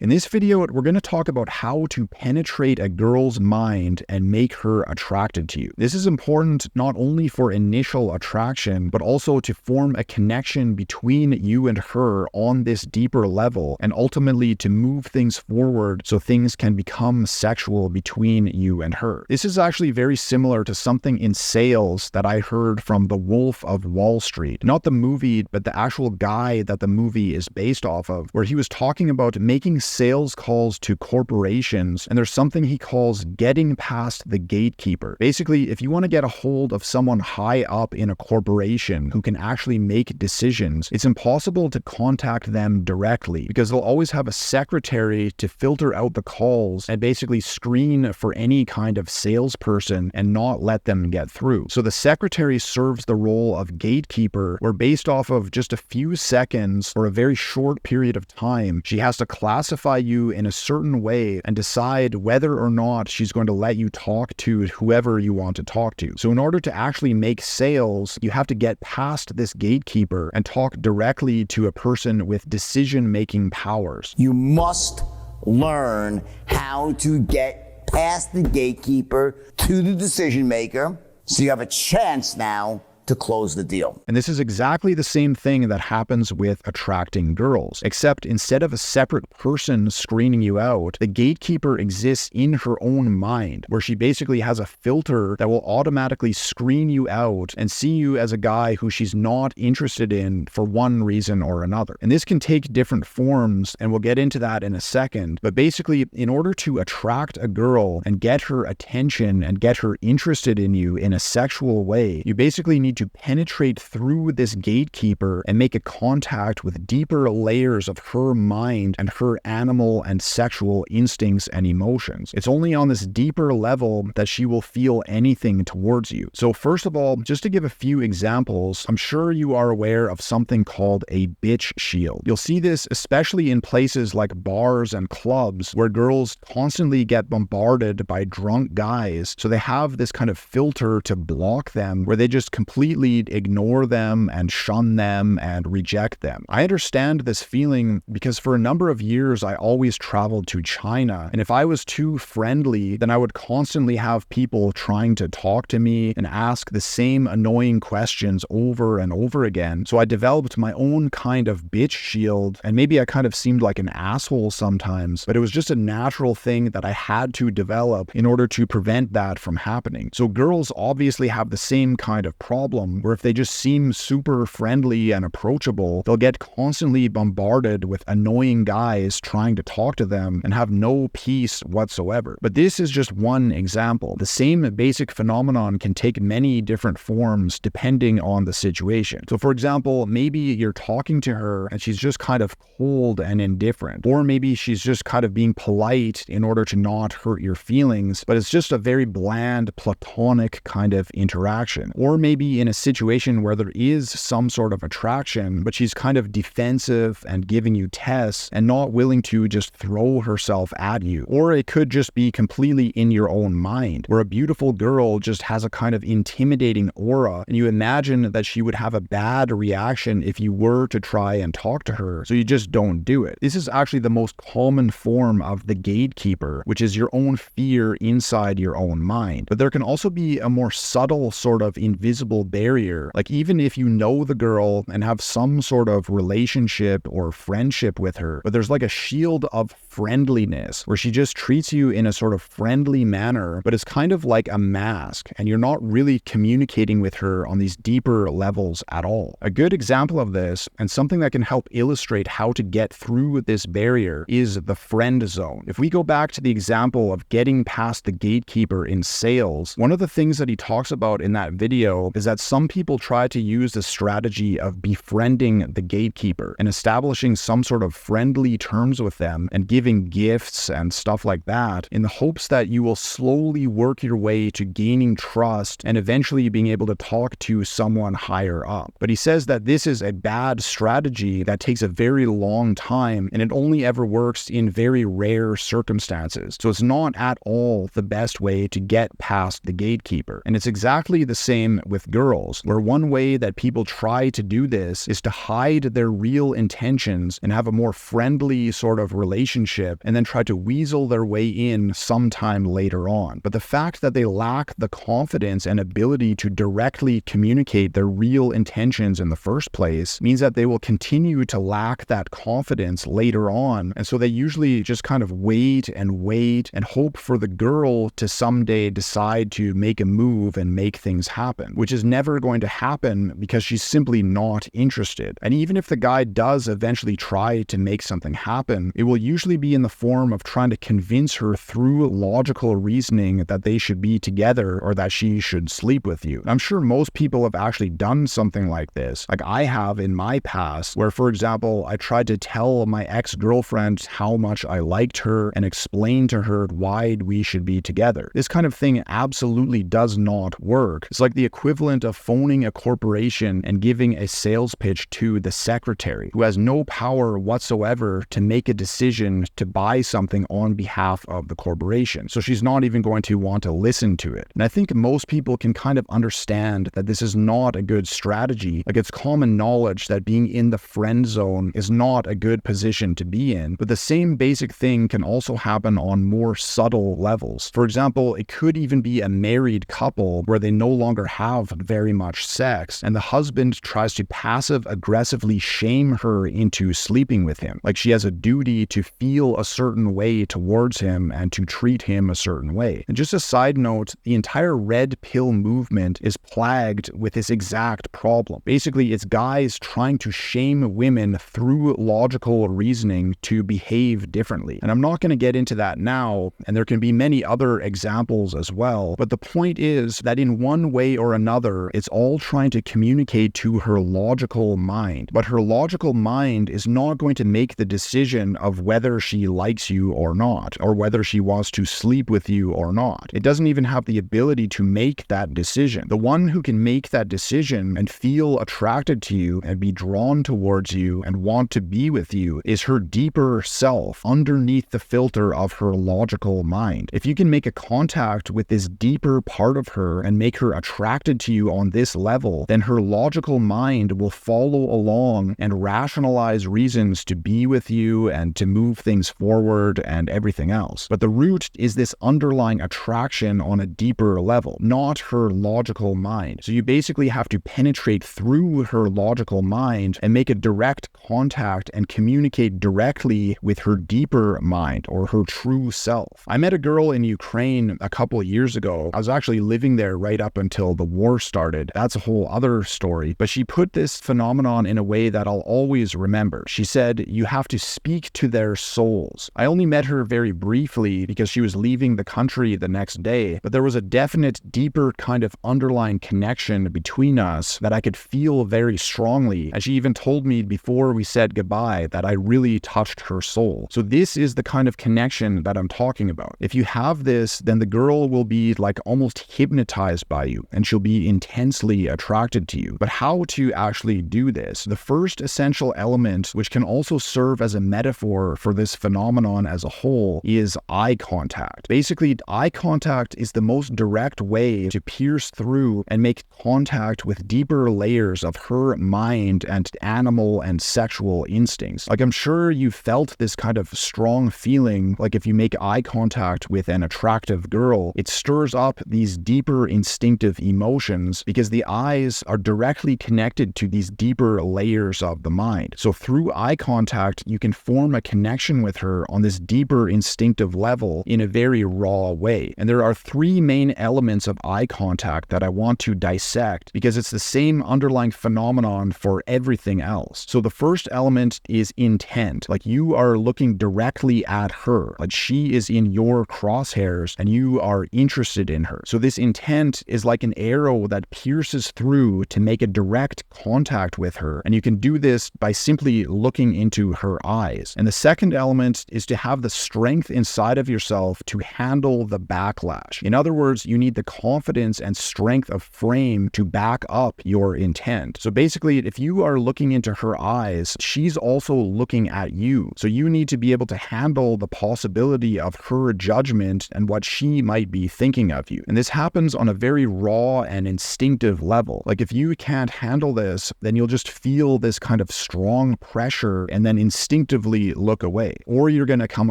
In this video, we're going to talk about how to penetrate a girl's mind and make her attracted to you. This is important not only for initial attraction, but also to form a connection between you and her on this deeper level, and ultimately to move things forward so things can become sexual between you and her. This is actually very similar to something in sales that I heard from The Wolf of Wall Street. Not the movie, but the actual guy that the movie is based off of, where he was talking about making sales calls to corporations, and there's something he calls getting past the gatekeeper. Basically, if you want to get a hold of someone high up in a corporation who can actually make decisions, it's impossible to contact them directly because they'll always have a secretary to filter out the calls and basically screen for any kind of salesperson and not let them get through. So the secretary serves the role of gatekeeper, where based off of just a few seconds or a very short period of time, she has to classify you in a certain way and decide whether or not she's going to let you talk to whoever you want to talk to. So in order to actually make sales, you have to get past this gatekeeper and talk directly to a person with decision-making powers. You must learn how to get past the gatekeeper to the decision maker, so you have a chance now to close the deal. And this is exactly the same thing that happens with attracting girls, except instead of a separate person screening you out, the gatekeeper exists in her own mind, where she basically has a filter that will automatically screen you out and see you as a guy who she's not interested in for one reason or another. And this can take different forms, and we'll get into that in a second. But basically, in order to attract a girl and get her attention and get her interested in you in a sexual way, you basically need to penetrate through this gatekeeper and make a contact with deeper layers of her mind and her animal and sexual instincts and emotions. It's only on this deeper level that she will feel anything towards you. So first of all, just to give a few examples, I'm sure you are aware of something called a bitch shield. You'll see this especially in places like bars and clubs where girls constantly get bombarded by drunk guys. So they have this kind of filter to block them where they just completely ignore them and shun them and reject them. I understand this feeling because for a number of years I always traveled to China, and if I was too friendly, then I would constantly have people trying to talk to me and ask the same annoying questions over and over again. So I developed my own kind of bitch shield, and maybe I kind of seemed like an asshole sometimes, but it was just a natural thing that I had to develop in order to prevent that from happening. So girls obviously have the same kind of problem, where if they just seem super friendly and approachable, they'll get constantly bombarded with annoying guys trying to talk to them and have no peace whatsoever. But this is just one example. The same basic phenomenon can take many different forms depending on the situation. So for example, maybe you're talking to her and she's just kind of cold and indifferent, or maybe she's just kind of being polite in order to not hurt your feelings, but it's just a very bland, platonic kind of interaction. Or maybe in a situation where there is some sort of attraction, but she's kind of defensive and giving you tests and not willing to just throw herself at you. Or it could just be completely in your own mind, where a beautiful girl just has a kind of intimidating aura, and you imagine that she would have a bad reaction if you were to try and talk to her, so you just don't do it. This is actually the most common form of the gatekeeper, which is your own fear inside your own mind. But there can also be a more subtle sort of invisible barrier. Like even if you know the girl and have some sort of relationship or friendship with her, but there's like a shield of friendliness where she just treats you in a sort of friendly manner, but it's kind of like a mask, and you're not really communicating with her on these deeper levels at all. A good example of this, and something that can help illustrate how to get through this barrier, is the friend zone. If we go back to the example of getting past the gatekeeper in sales, one of the things that he talks about in that video is that some people try to use the strategy of befriending the gatekeeper and establishing some sort of friendly terms with them and giving gifts and stuff like that in the hopes that you will slowly work your way to gaining trust and eventually being able to talk to someone higher up. But he says that this is a bad strategy that takes a very long time, and it only ever works in very rare circumstances. So it's not at all the best way to get past the gatekeeper. And it's exactly the same with girls, where one way that people try to do this is to hide their real intentions and have a more friendly sort of relationship relationship and then try to weasel their way in sometime later on. But the fact that they lack the confidence and ability to directly communicate their real intentions in the first place means that they will continue to lack that confidence later on. And so they usually just kind of wait and hope for the girl to someday decide to make a move and make things happen, which is never going to happen because she's simply not interested. And even if the guy does eventually try to make something happen, it will usually be in the form of trying to convince her through logical reasoning that they should be together or that she should sleep with you. I'm sure most people have actually done something like this, like I have in my past, where, for example, I tried to tell my ex-girlfriend how much I liked her and explain to her why we should be together. This kind of thing absolutely does not work. It's like the equivalent of phoning a corporation and giving a sales pitch to the secretary, who has no power whatsoever to make a decision to buy something on behalf of the corporation. So she's not even going to want to listen to it. And I think most people can kind of understand that this is not a good strategy. Like, it's common knowledge that being in the friend zone is not a good position to be in, but the same basic thing can also happen on more subtle levels. For example, it could even be a married couple where they no longer have very much sex, and the husband tries to passive-aggressively shame her into sleeping with him. Like, she has a duty to feel a certain way towards him and to treat him a certain way. And just a side note, the entire red pill movement is plagued with this exact problem. Basically, it's guys trying to shame women through logical reasoning to behave differently. And I'm not going to get into that now, and there can be many other examples as well, but the point is that in one way or another, it's all trying to communicate to her logical mind. But her logical mind is not going to make the decision of whether she likes you or not, or whether she wants to sleep with you or not. It doesn't even have the ability to make that decision. The one who can make that decision and feel attracted to you and be drawn towards you and want to be with you is her deeper self underneath the filter of her logical mind. If you can make a contact with this deeper part of her and make her attracted to you on this level, then her logical mind will follow along and rationalize reasons to be with you and to move things forward and everything else. But the root is this underlying attraction on a deeper level, not her logical mind. So you basically have to penetrate through her logical mind and make a direct contact and communicate directly with her deeper mind or her true self. I met a girl in Ukraine a couple of years ago. I was actually living there right up until the war started. That's a whole other story. But she put this phenomenon in a way that I'll always remember. She said, "You have to speak to their souls." I only met her very briefly because she was leaving the country the next day, but there was a definite, deeper kind of underlying connection between us that I could feel very strongly. And she even told me before we said goodbye that I really touched her soul. So this is the kind of connection that I'm talking about. If you have this, then the girl will be like almost hypnotized by you, and she'll be intensely attracted to you. But how to actually do this? The first essential element, which can also serve as a metaphor for this phenomenon as a whole, is eye contact. Basically, eye contact is the most direct way to pierce through and make contact with deeper layers of her mind and animal and sexual instincts. Like, I'm sure you felt this kind of strong feeling, like if you make eye contact with an attractive girl, it stirs up these deeper instinctive emotions because the eyes are directly connected to these deeper layers of the mind. So through eye contact, you can form a connection with her on this deeper instinctive level in a very raw way. And there are three main elements of eye contact that I want to dissect because it's the same underlying phenomenon for everything else. So the first element is intent. Like, you are looking directly at her. Like, she is in your crosshairs and you are interested in her. So this intent is like an arrow that pierces through to make a direct contact with her. And you can do this by simply looking into her eyes. And the second element is to have the strength inside of yourself to handle the backlash. In other words, you need the confidence and strength of frame to back up your intent. So basically, if you are looking into her eyes, she's also looking at you. So you need to be able to handle the possibility of her judgment and what she might be thinking of you. And this happens on a very raw and instinctive level. Like, if you can't handle this, then you'll just feel this kind of strong pressure and then instinctively look away. or you're going to come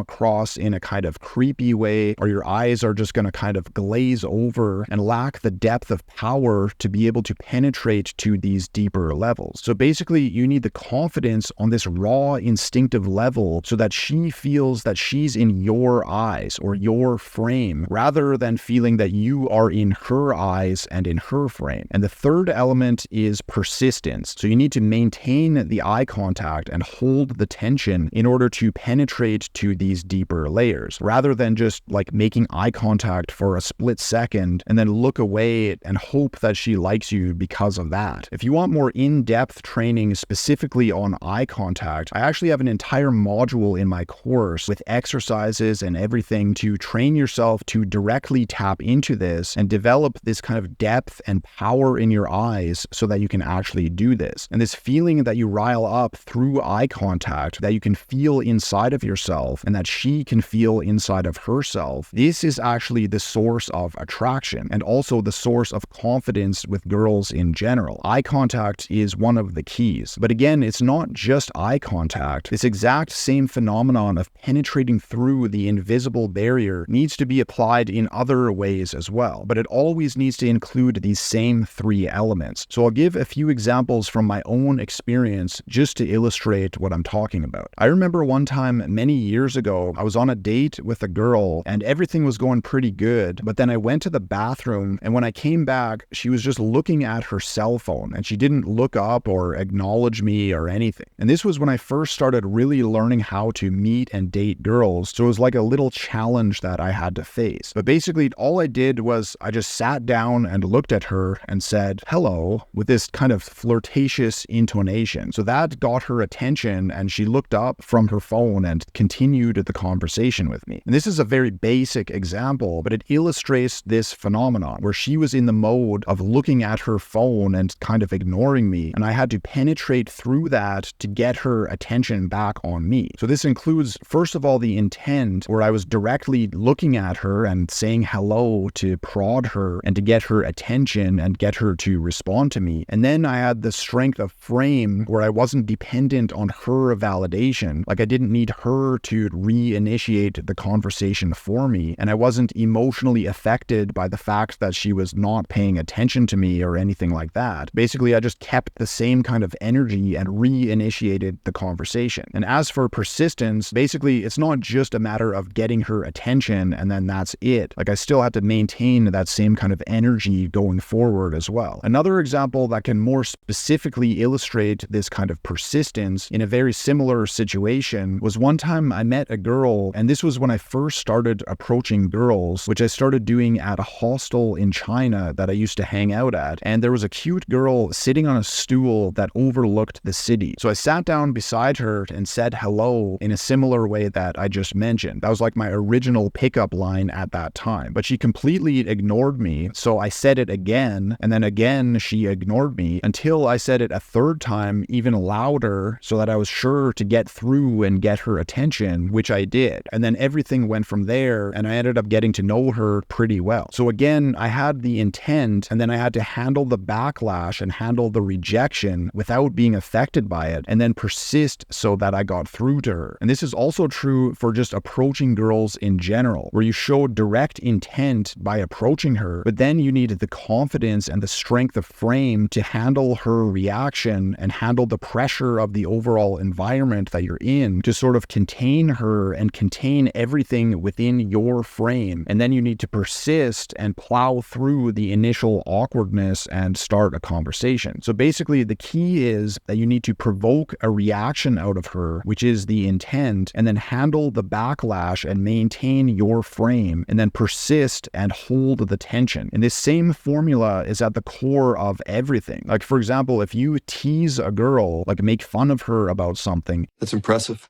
across in a kind of creepy way, or your eyes are just going to kind of glaze over and lack the depth of power to be able to penetrate to these deeper levels. So basically, you need the confidence on this raw instinctive level so that she feels that she's in your eyes or your frame, rather than feeling that you are in her eyes and in her frame. And the third element is persistence. So you need to maintain the eye contact and hold the tension in order to penetrate to these deeper layers, rather than just like making eye contact for a split second and then look away and hope that she likes you because of that. If you want more in-depth training specifically on eye contact, I actually have an entire module in my course with exercises and everything to train yourself to directly tap into this and develop this kind of depth and power in your eyes so that you can actually do this. And this feeling that you rile up through eye contact, that you can feel inside of yourself and that she can feel inside of herself, this is actually the source of attraction and also the source of confidence with girls in general. Eye contact is one of the keys. But again, it's not just eye contact. This exact same phenomenon of penetrating through the invisible barrier needs to be applied in other ways as well. But it always needs to include these same three elements. So I'll give a few examples from my own experience just to illustrate what I'm talking about. I remember one time many years ago, I was on a date with a girl and everything was going pretty good. But then I went to the bathroom, and when I came back, she was just looking at her cell phone and she didn't look up or acknowledge me or anything. And this was when I first started really learning how to meet and date girls. So it was like a little challenge that I had to face. But basically, all I did was I just sat down and looked at her and said, hello, with this kind of flirtatious intonation. So that got her attention and she looked up from her phone and continued the conversation with me. And this is a very basic example, but it illustrates this phenomenon where she was in the mode of looking at her phone and kind of ignoring me. And I had to penetrate through that to get her attention back on me. So this includes, first of all, the intent where I was directly looking at her and saying hello to prod her and to get her attention and get her to respond to me. And then I had the strength of frame where I wasn't dependent on her validation. Like I didn't need her to reinitiate the conversation for me. And I wasn't emotionally affected by the fact that she was not paying attention to me or anything like that. Basically, I just kept the same kind of energy and reinitiated the conversation. And as for persistence, basically, it's not just a matter of getting her attention and then that's it. Like I still had to maintain that same kind of energy going forward as well. Another example that can more specifically illustrate this kind of persistence in a very similar situation was one time I met a girl, and this was when I first started approaching girls, which I started doing at a hostel in China that I used to hang out at. And there was a cute girl sitting on a stool that overlooked the city. So I sat down beside her and said hello in a similar way that I just mentioned. That was like my original pickup line at that time. But she completely ignored me. So I said it again, and then again she ignored me until I said it a third time, even louder, so that I was sure to get through and get her attention, which I did. And then everything went from there, and I ended up getting to know her pretty well. So again, I had the intent, and then I had to handle the backlash and handle the rejection without being affected by it, and then persist so that I got through to her. And this is also true for just approaching girls in general, where you show direct intent by approaching her, but then you need the confidence and the strength of frame to handle her reaction and handle the pressure of the overall environment that you're in to sort of contain her and contain everything within your frame. And then you need to persist and plow through the initial awkwardness and start a conversation. So basically, the key is that you need to provoke a reaction out of her, which is the intent, and then handle the backlash and maintain your frame, and then persist and hold the tension. And this same formula is at the core of everything. Like, for example, if you tease a girl, like make fun of her about something. That's impressive.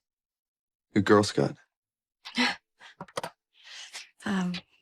You're Girl Scout.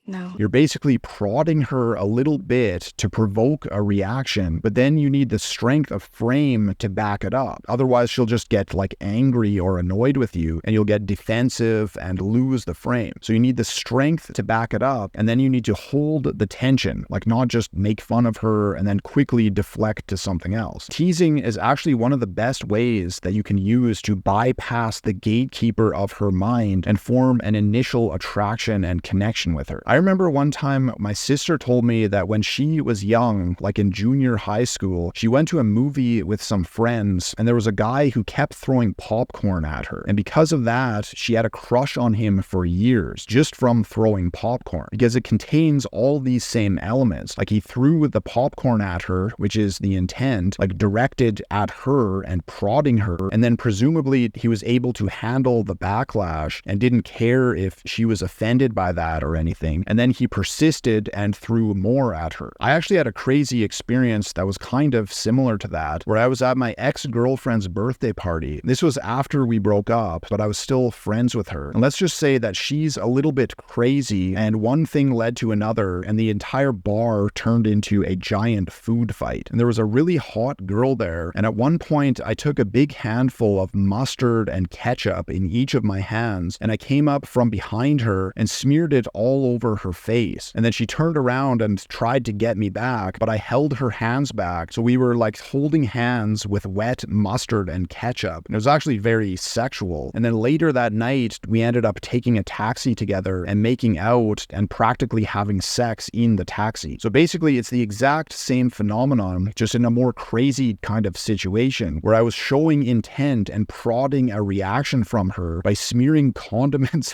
No. You're basically prodding her a little bit to provoke a reaction, but then you need the strength of frame to back it up. Otherwise, she'll just get like angry or annoyed with you and you'll get defensive and lose the frame. So you need the strength to back it up, and then you need to hold the tension, like not just make fun of her and then quickly deflect to something else. Teasing is actually one of the best ways that you can use to bypass the gatekeeper of her mind and form an initial attraction and connection with her. I remember one time my sister told me that when she was young, like in junior high school, she went to a movie with some friends and there was a guy who kept throwing popcorn at her. And because of that, she had a crush on him for years just from throwing popcorn, because it contains all these same elements. Like he threw the popcorn at her, which is the intent, like directed at her and prodding her. And then presumably he was able to handle the backlash and didn't care if she was offended by that or anything. And then he persisted and threw more at her. I actually had a crazy experience that was kind of similar to that, where I was at my ex-girlfriend's birthday party. This was after we broke up, but I was still friends with her. And let's just say that she's a little bit crazy, and one thing led to another, and the entire bar turned into a giant food fight. And there was a really hot girl there, and at one point I took a big handful of mustard and ketchup in each of my hands, and I came up from behind her and smeared it all over her face. And then she turned around and tried to get me back, but I held her hands back. So we were like holding hands with wet mustard and ketchup. And it was actually very sexual. And then later that night, we ended up taking a taxi together and making out and practically having sex in the taxi. So basically it's the exact same phenomenon, just in a more crazy kind of situation where I was showing intent and prodding a reaction from her by smearing condiments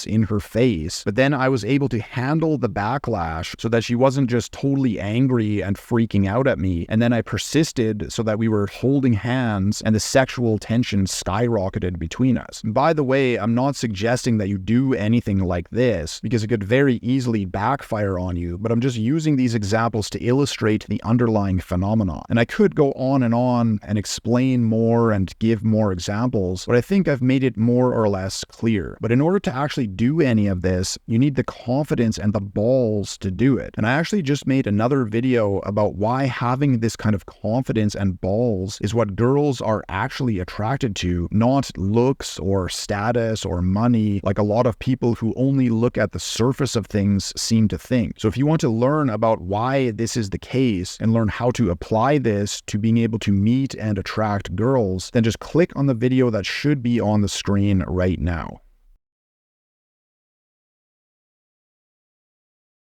in her face. But then I was able to handle the backlash so that she wasn't just totally angry and freaking out at me. And then I persisted so that we were holding hands and the sexual tension skyrocketed between us. And by the way, I'm not suggesting that you do anything like this because it could very easily backfire on you, but I'm just using these examples to illustrate the underlying phenomenon. And I could go on and explain more and give more examples, but I think I've made it more or less clear. But in order to actually do any of this, you need the confidence and the balls to do it. And I actually just made another video about why having this kind of confidence and balls is what girls are actually attracted to, not looks or status or money, like a lot of people who only look at the surface of things seem to think. So if you want to learn about why this is the case and learn how to apply this to being able to meet and attract girls, then just click on the video that should be on the screen right now.